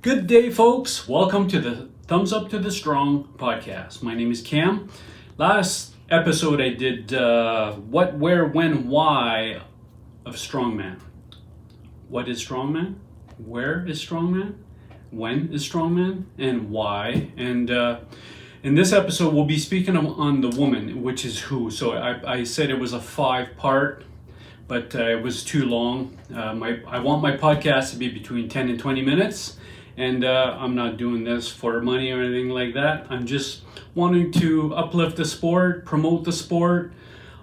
Good day, folks. Welcome to the Thumbs Up to the Strong podcast. My name is Cam. Last episode I did what, where, when, why of Strongman. What is Strongman? Where is Strongman? When is Strongman? And why? And in this episode we'll be speaking on the woman, which is who. So I said it was a 5-part, but it was too long. I want my podcast to be between 10 and 20 minutes. And I'm not doing this for money or anything like that. I'm just wanting to uplift the sport, promote the sport.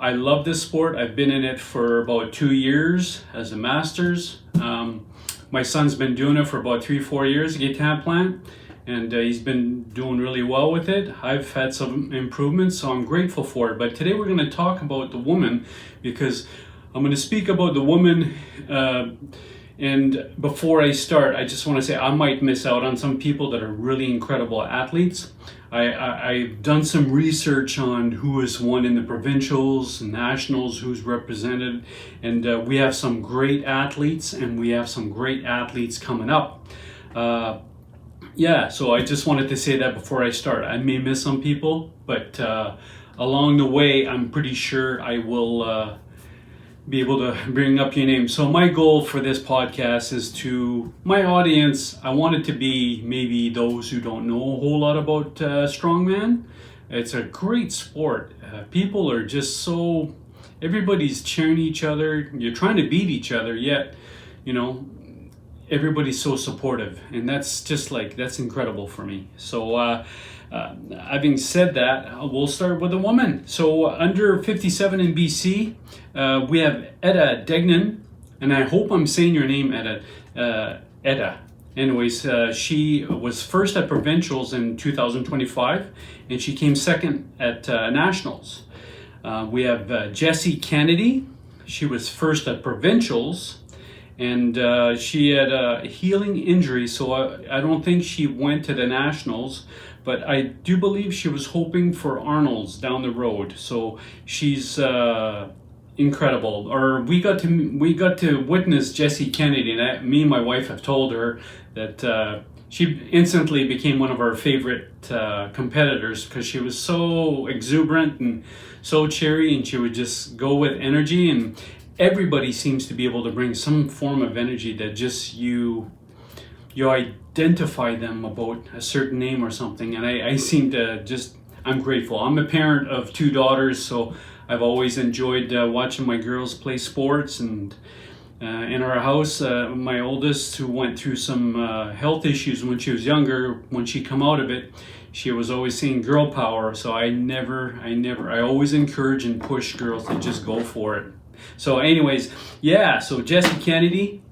I love this sport. I've been in it for about 2 years as a master's. My son's been doing it for about 3-4 years, guitar plant, and he's been doing really well with it. I've had some improvements, so I'm grateful for it. But today we're going to talk about the woman, because I'm going to speak about the woman. And before I start, I just want to say I might miss out on some people that are really incredible athletes. I've done some research on who has won in the provincials, nationals, who's represented, and we have some great athletes, and we have some great athletes coming up. So I just wanted to say that before I start. I may miss some people, but along the way, I'm pretty sure I will be able to bring up your name. So my goal for this podcast is to my audience, I want it to be maybe those who don't know a whole lot about Strongman. It's a great sport. People are just so, everybody's cheering each other. You're trying to beat each other, yet, everybody's so supportive. And that's that's incredible for me. So having said that, we'll start with a woman. So under 57 in BC, we have Etta Degnan, and I hope I'm saying your name, Etta. Anyways, she was first at provincials in 2025, and she came second at nationals. We have Jessie Kennedy. She was first at provincials, and she had a healing injury, so I don't think she went to the nationals. But I do believe she was hoping for Arnold's down the road. So she's incredible. Or we got to witness Jessie Kennedy, and me and my wife have told her that she instantly became one of our favorite competitors, because she was so exuberant and so cheery, and she would just go with energy. And everybody seems to be able to bring some form of energy that just you identify them about a certain name or something. And I seem to I'm grateful. I'm a parent of 2 daughters, so I've always enjoyed watching my girls play sports. And in our house, my oldest, who went through some health issues when she was younger, when she come out of it, she was always saying girl power. So I always encourage and push girls to just go for it. So anyways, so Jessie Kennedy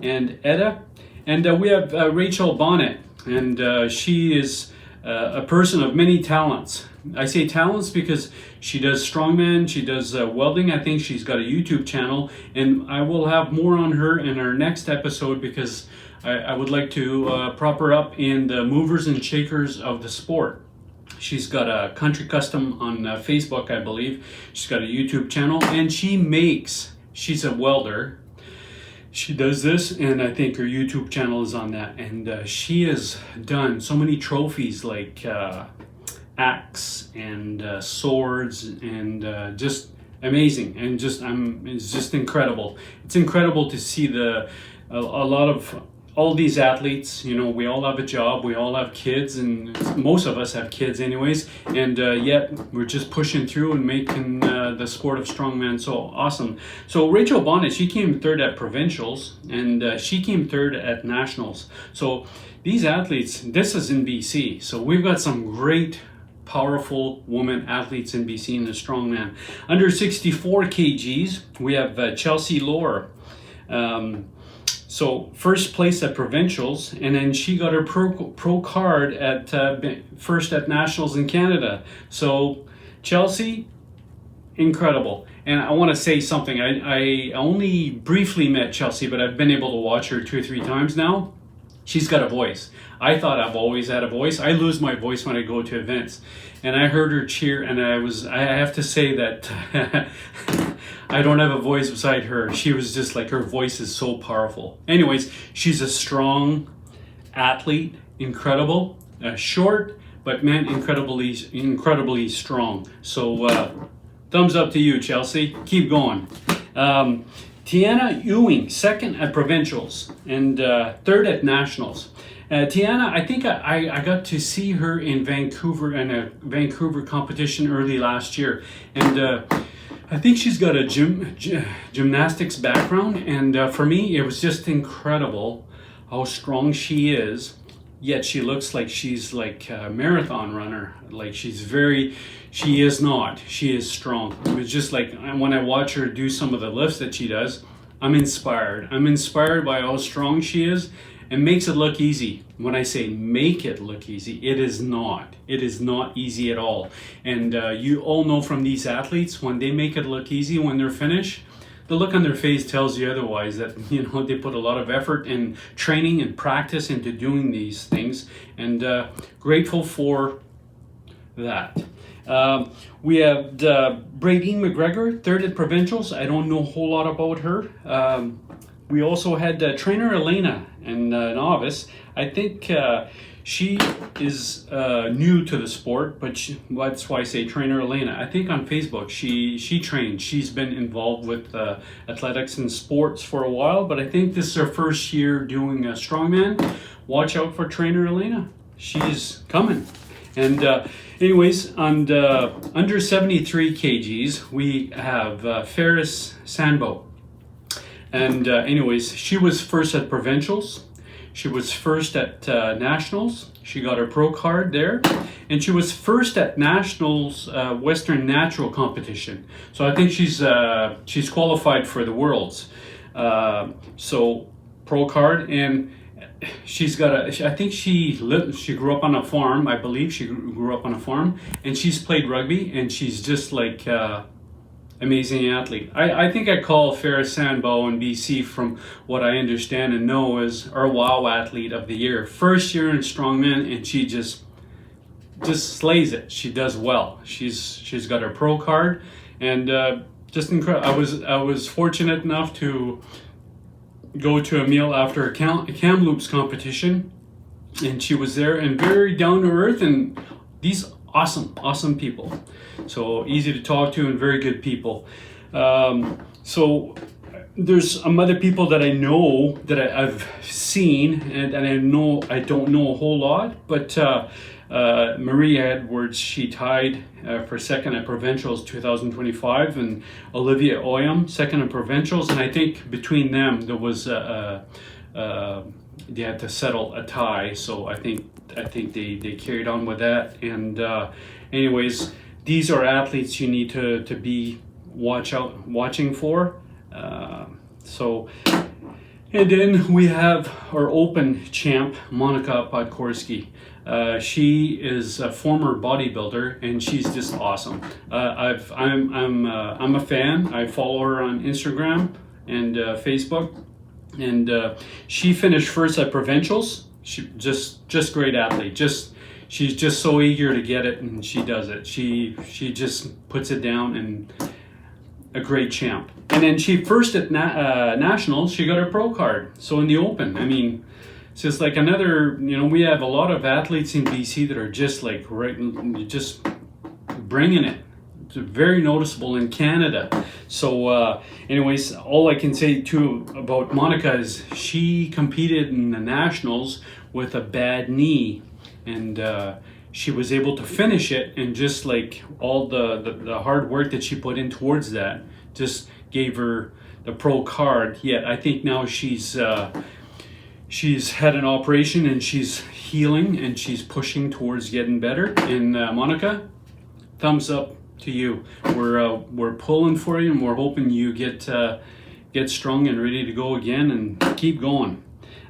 and Etta. And we have Rachel Bonnet, and she is a person of many talents. I say talents because she does strongman, she does welding. I think she's got a YouTube channel, and I will have more on her in our next episode, because I would like to prop her up in the movers and shakers of the sport. She's got a country custom on Facebook, I believe. She's got a YouTube channel, and she's a welder. She does this, and I think her YouTube channel is on that. And she has done so many trophies, like axe and swords, and just amazing. And it's just incredible. It's incredible to see a lot of all these athletes. We all have a job, we all have kids, and most of us have kids anyways, and yet we're just pushing through and making the sport of strongman so awesome. So Rachel Bonnet, she came third at provincials, and she came third at nationals. So these athletes, this is in BC, so we've got some great powerful women athletes in BC in the strongman. Under 64 kgs, we have Chelsea Lohr. So first place at provincials, and then she got her pro card at first at nationals in Canada. So Chelsea, incredible. And I want to say something. I only briefly met Chelsea, but I've been able to watch her 2 or 3 times now. She's got a voice. I thought I've always had a voice. I lose my voice when I go to events. And I heard her cheer, and I have to say that I don't have a voice beside her. She was just like, her voice is so powerful. Anyways, she's a strong athlete, incredible, short, but man, incredibly strong. So thumbs up to you, Chelsea. Keep going. Tiana Ewing, second at provincials and third at nationals. Tiana, I think I got to see her in Vancouver in a Vancouver competition early last year, and I think she's got a gymnastics background, and for me, it was just incredible how strong she is. Yet she looks like she's like a marathon runner. Like she is not. She is strong. It was just like when I watch her do some of the lifts that she does, I'm inspired. I'm inspired by how strong she is. It makes it look easy. When I say make it look easy, it is not. It is not easy at all. And you all know from these athletes, when they make it look easy when they're finished, the look on their face tells you otherwise, that they put a lot of effort and training and practice into doing these things, and grateful for that. We have Bradine McGregor, third at provincials. I don't know a whole lot about her. We also had trainer Elena and novice. I think she is new to the sport, but that's why I say trainer Elena. I think on Facebook she trains. She's been involved with athletics and sports for a while, but I think this is her first year doing Strongman. Watch out for trainer Elena. She's coming. And anyways, on under 73 kgs, we have Ferris Sanbo. And anyways, she was first at provincials. She was first at nationals. She got her pro card there. And she was first at nationals Western natural competition. So I think she's qualified for the worlds. So pro card, and she's got I think she grew up on a farm. I believe she grew up on a farm, and she's played rugby, and she's just like amazing athlete. I think I call Ferris Sanbo in BC, from what I understand and know, as our WOW athlete of the year. First year in Strongman, and she just slays it. She does well. She's got her pro card, and just incredible. I was fortunate enough to go to a meal after a Kamloops competition, and she was there, and very down to earth, and these awesome people. So easy to talk to and very good people. So there's some other people that I know that I've seen, and I know I don't know a whole lot, but Maria Edwards, she tied for second at provincials 2025, and Olivia Oyam second at provincials, and I think between them there was they had to settle a tie, so I think they carried on with that. And anyways, these are athletes you need to be watching for. So, and then we have our open champ, Monica Podkorski. She is a former bodybuilder, and she's just awesome. I'm a fan. I follow her on Instagram and Facebook, and she finished first at provincials. She just great athlete. She's just so eager to get it, and she does it. She just puts it down, and a great champ. And then she first at nationals, she got her pro card. So in the open, I mean, it's just like another. We have a lot of athletes in BC that are just like just bringing it. It's very noticeable in Canada. So anyways, all I can say too about Monica is she competed in the nationals with a bad knee, and she was able to finish it, and just like all the hard work that she put in towards that just gave her the pro card. Yet I think now she's had an operation, and she's healing, and she's pushing towards getting better. And Monica, thumbs up to you. We're pulling for you, and we're hoping you get strong and ready to go again, and keep going.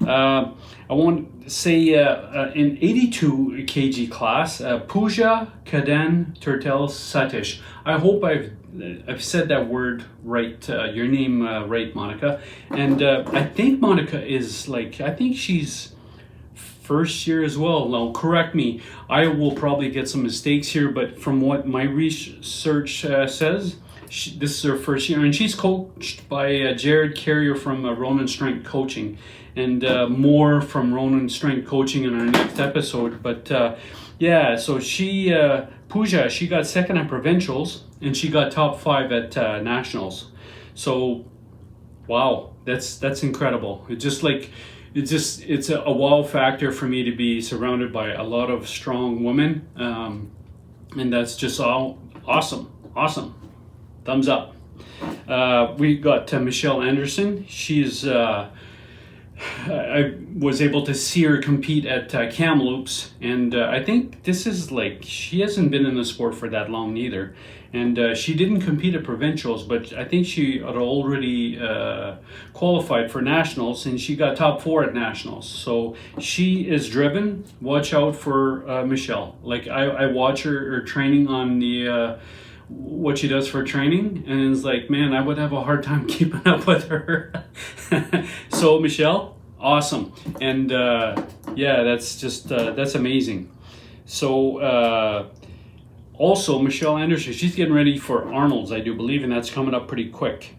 I want to say in 82 kg class, Pooja Kaden Turtel Satish. I hope I've said that word right, your name right, Monica. And I think Monica is I think she's first year as well. Now, correct me. I will probably get some mistakes here, but from what my research says, This is her first year, and she's coached by Jared Carrier from Ronan Strength Coaching, and more from Ronan Strength Coaching in our next episode. But yeah, so Pooja, she got second at provincials, and she got top 5 at nationals. So, wow, that's incredible. It's a wow factor for me to be surrounded by a lot of strong women, and that's just all awesome. Thumbs up. We got Michelle Anderson. I was able to see her compete at Kamloops, and I think this is she hasn't been in the sport for that long either, and she didn't compete at provincials, but I think she had already qualified for nationals, and she got top 4 at nationals. So she is driven. Watch out for Michelle. I watch her training on the what she does for training, and it's man, I would have a hard time keeping up with her. So Michelle, awesome. And yeah, that's amazing. So also Michelle Anderson, she's getting ready for Arnold's, I do believe, and that's coming up pretty quick.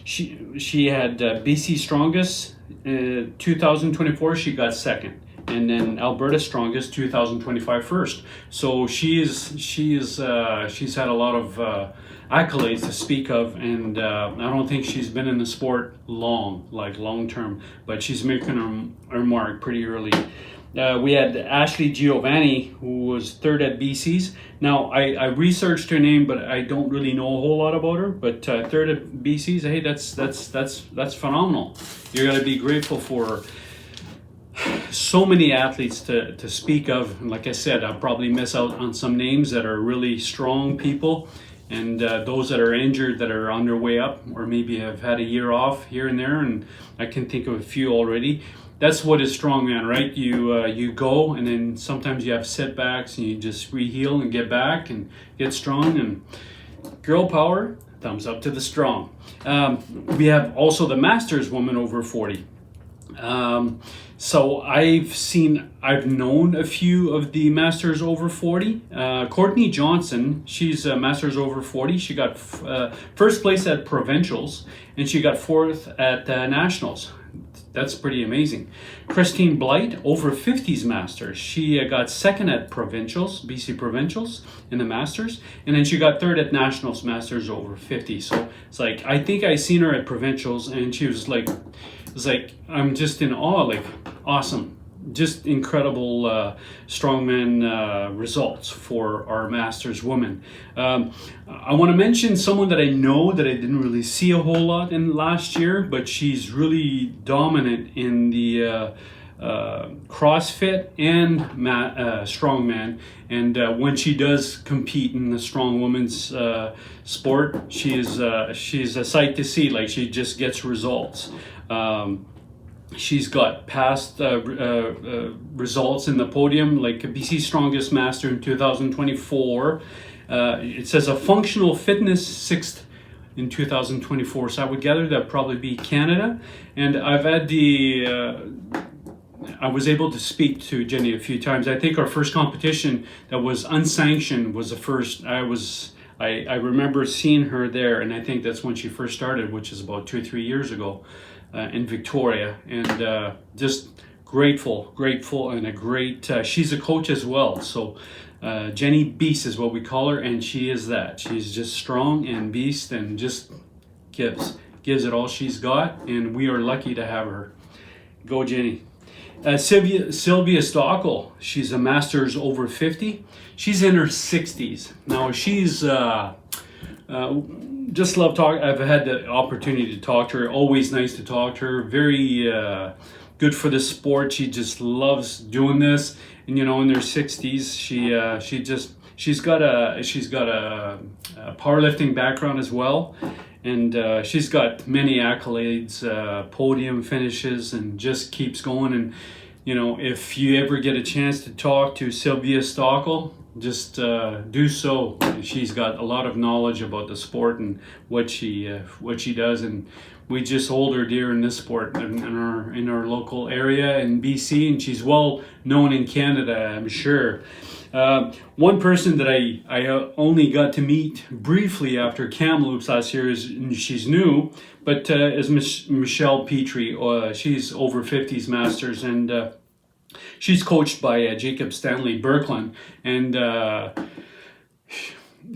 She had BC Strongest 2024, she got second, and then Alberta Strongest 2025 first. So she's had a lot of accolades to speak of, and I don't think she's been in the sport long term, but she's making her mark pretty early. We had Ashley Giovanni, who was third at BC's. Now I researched her name, but I don't really know a whole lot about her. But third at BC's, hey, that's phenomenal. You're gonna be grateful for so many athletes to speak of. And like I said, I'll probably miss out on some names that are really strong people, and those that are injured, that are on their way up, or maybe have had a year off here and there. And I can think of a few already. That's what is Strongman, right? You go, and then sometimes you have setbacks, and you just re-heal and get back and get strong. And girl power, thumbs up to the strong. We have also the Masters woman over 40. So I've known a few of the Masters over 40. Courtney Johnson, she's a Masters over 40. She got first place at provincials, and she got 4th at nationals. That's pretty amazing. Christine Blight, over 50s Masters. She got 2nd at provincials, BC provincials in the Masters, and then she got 3rd at nationals, Masters over 50. So it's I think I seen her at provincials, and she was I'm just in awe, awesome. Just incredible strongman results for our Masters woman. I want to mention someone that I know that I didn't really see a whole lot in last year, but she's really dominant in the CrossFit and strongman. And when she does compete in the strong women's sport, she's a sight to see. She just gets results. She's got past results in the podium, like a BC Strongest Master in 2024. It says a functional fitness 6th in 2024. So I would gather that'd probably be Canada. And I've had I was able to speak to Jenny a few times. I think our first competition that was unsanctioned was the first. I remember seeing her there, and I think that's when she first started, which is about 2 or 3 years ago. In Victoria, and just grateful, and a great. She's a coach as well, so Jenny Beast is what we call her, and she is that. She's just strong and beast, and just gives it all she's got, and we are lucky to have her. Go Jenny. Sylvia Stockel, she's a Masters over 50. She's in her 60s now. She's just love talking. I've had the opportunity to talk to her. Always nice to talk to her. Very good for the sport. She just loves doing this. And in her 60s, she's got a powerlifting background as well, and she's got many accolades, podium finishes, and just keeps going. And if you ever get a chance to talk to Sylvia Stockel, just do so. She's got a lot of knowledge about the sport and what she does, and we just hold her dear in this sport in our local area in BC, and she's well known in Canada, I'm sure. One person that I only got to meet briefly after Kamloops last year is, she's new, but is Michelle Petrie. She's over 50s Masters, and she's coached by Jacob Stanley Birkeland, and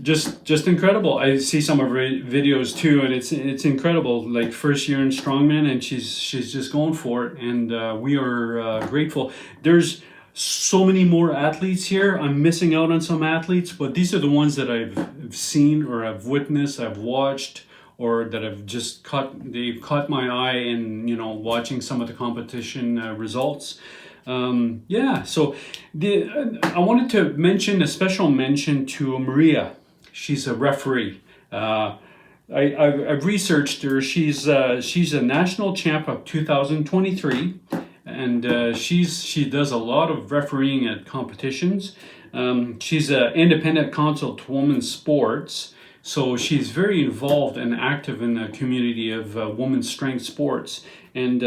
just incredible. I see some of her videos too, and it's incredible. Like, first year in Strongman, and she's just going for it, and we are grateful. There's so many more athletes here. I'm missing out on some athletes, but these are the ones that I've seen, or I've witnessed, I've watched, or that have just they've caught my eye in, watching some of the competition results. So I wanted to mention a special mention to Maria. She's a referee. I've researched her. She's a national champ of 2023, and she does a lot of refereeing at competitions. She's an independent counsel to women's sports, so she's very involved and active in the community of women's strength sports, and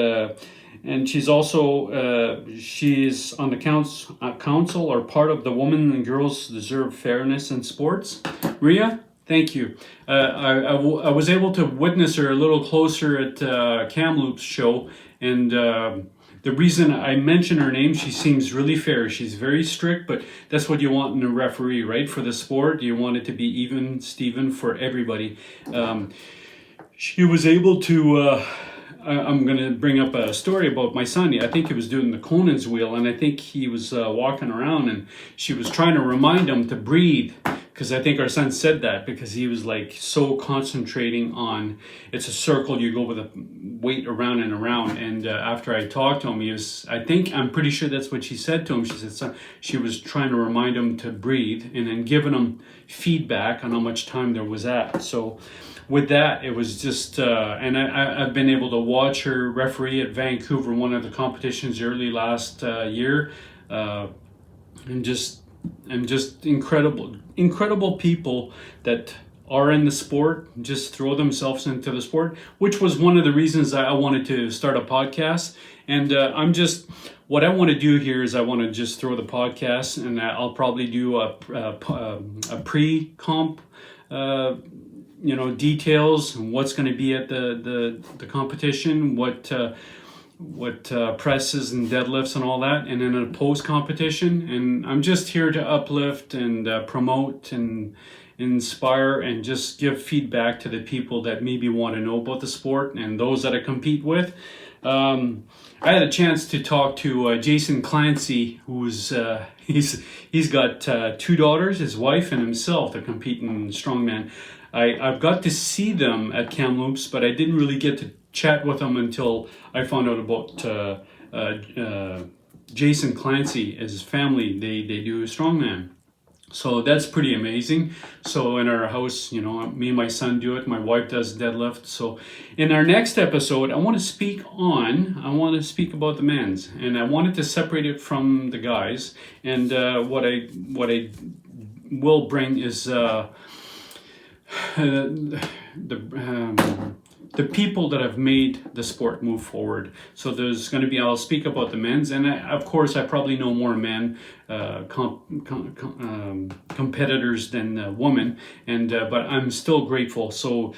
she's also she's on the council or part of the Women and Girls Deserve Fairness in Sports. Ria, thank you. I was able to witness her a little closer at Kamloops show, and the reason I mention her name, she seems really fair. She's very strict, but that's what you want in a referee, right? For the sport, you want it to be even, Steven, for everybody. She was able to... I'm going to bring up a story about my son. I think he was doing the Conan's wheel, and I think he was walking around, and she was trying to remind him to breathe, because I think our son said that because he was like so concentrating on, it's a circle, you go with a weight around and around. And after I talked to him, I'm pretty sure that's what she said to him. She said she was trying to remind him to breathe, and then giving him feedback on how much time there was at. So with that, it was just, and I've been able to watch her referee at Vancouver, one of the competitions early last year, and just incredible people that are in the sport, just throw themselves into the sport, which was one of the reasons I wanted to start a podcast. And what I want to do here is I want to just throw the podcast, and I'll probably do a pre-comp, details, and what's going to be at the competition, what presses and deadlifts and all that, and then a post competition. And I'm just here to uplift and promote and inspire and just give feedback to the people that maybe want to know about the sport and those that I compete with. I had a chance to talk to Jason Clancy, who's he's got 2 daughters, his wife, and himself that compete in Strongman. I've got to see them at Kamloops, but I didn't really get to chat with them until I found out about Jason Clancy. His family, they do Strongman. So that's pretty amazing. So in our house, me and my son do it. My wife does deadlift. So in our next episode, I want to speak about the men's, and I wanted to separate it from the guys. And what I will bring is the people that have made the sport move forward. So there's going to be, I'll speak about the men's, and of course I probably know more men competitors than women, and but I'm still grateful. So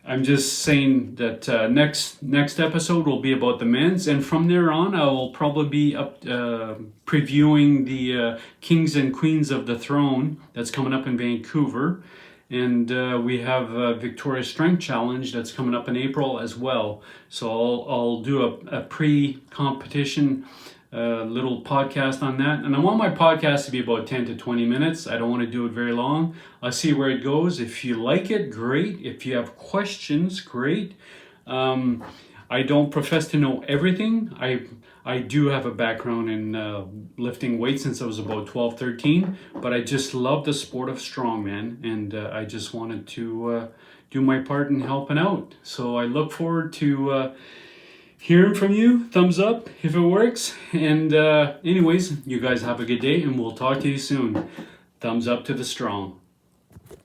I'm just saying that next episode will be about the men's, and from there on I will probably be up previewing the Kings and Queens of the Throne that's coming up in Vancouver. And we have a Victoria Strength Challenge that's coming up in April as well. So I'll do a pre-competition little podcast on that. And I want my podcast to be about 10 to 20 minutes. I don't want to do it very long. I'll see where it goes. If you like it, great. If you have questions, great. I don't profess to know everything. I do have a background in lifting weights since I was about 12, 13, but I just love the sport of strongman, and I just wanted to do my part in helping out. So I look forward to hearing from you. Thumbs up if it works. And anyways, you guys have a good day, and we'll talk to you soon. Thumbs up to the strong.